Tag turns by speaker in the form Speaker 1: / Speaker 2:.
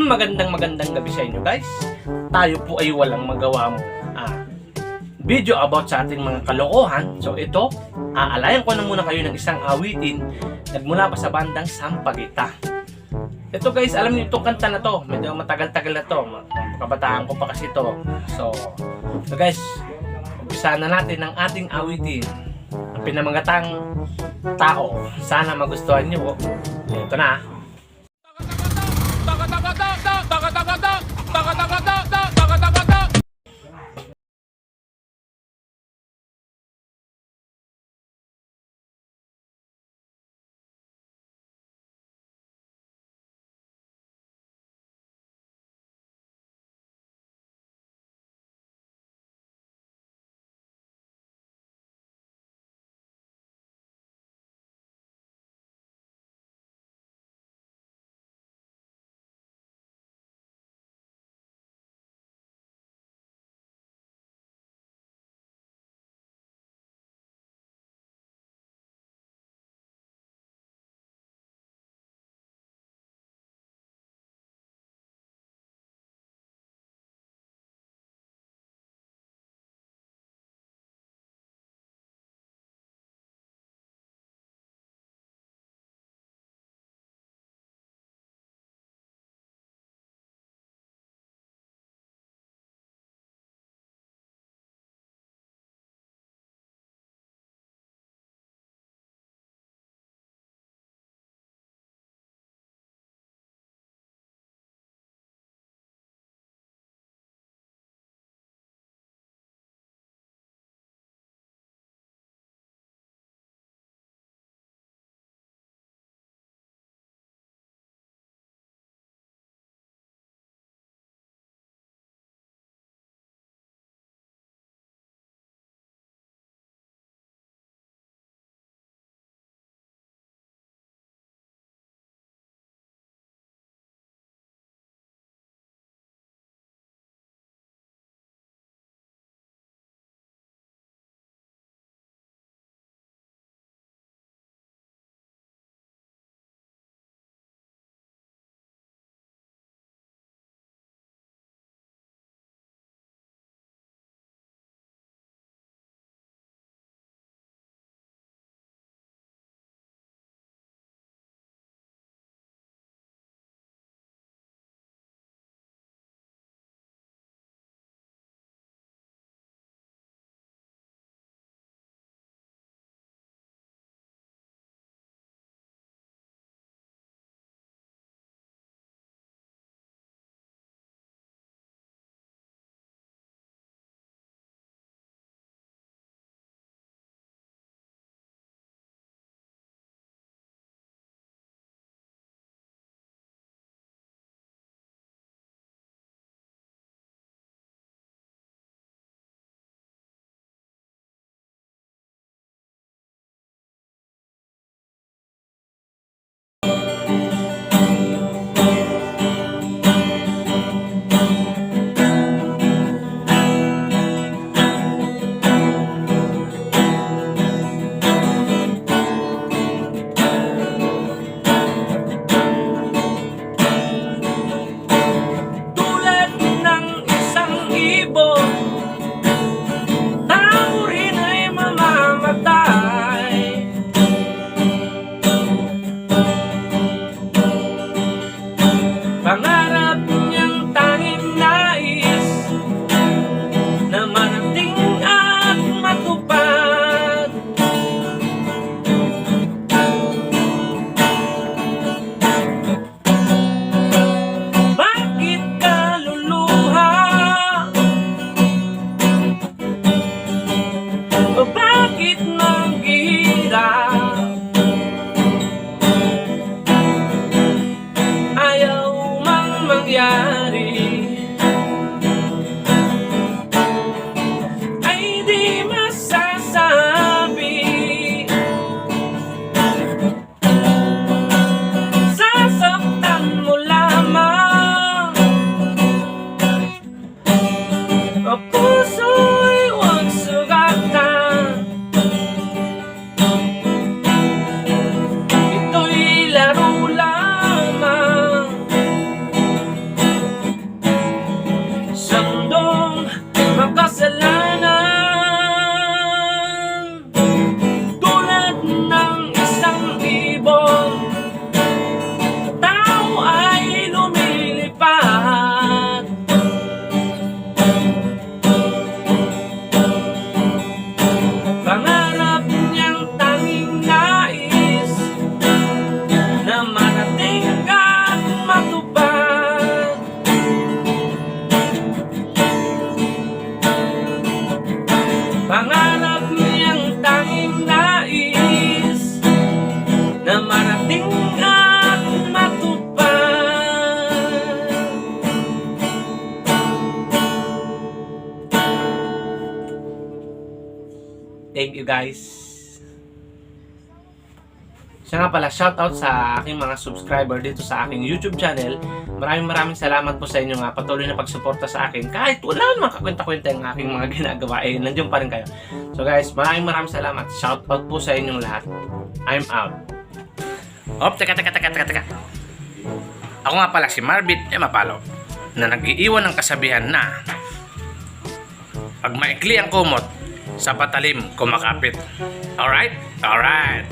Speaker 1: Magandang gabi sa inyo guys. Tayo po ay walang magawang video about sa ating mga kalokohan. So ito, aalayan ko na muna kayo ng isang awitin nagmula pa sa bandang Sampaguita. Ito guys, alam niyo itong kanta na to, medyo matagal-tagal na to, kabataan ko pa kasi to. So guys, umpisa na natin ang ating awitin, ang pinamagatang Tao. Sana magustuhan niyo. Ito na. Thank you guys. Siya nga pala, shoutout sa aking mga subscriber dito sa aking YouTube channel. Maraming salamat po sa inyo nga patuloy na pagsuporta sa akin. Kahit wala naman kakwenta-kwenta yung aking mga ginagawa, nandiyan pa rin kayo. So guys, maraming salamat. Shoutout po sa inyong lahat. I'm out. Teka. Ako nga pala si Marvin Mapalo na nag-iiwan ng kasabihan na pag maikli ang kumot, sa patalim kumakapit. Alright? Alright.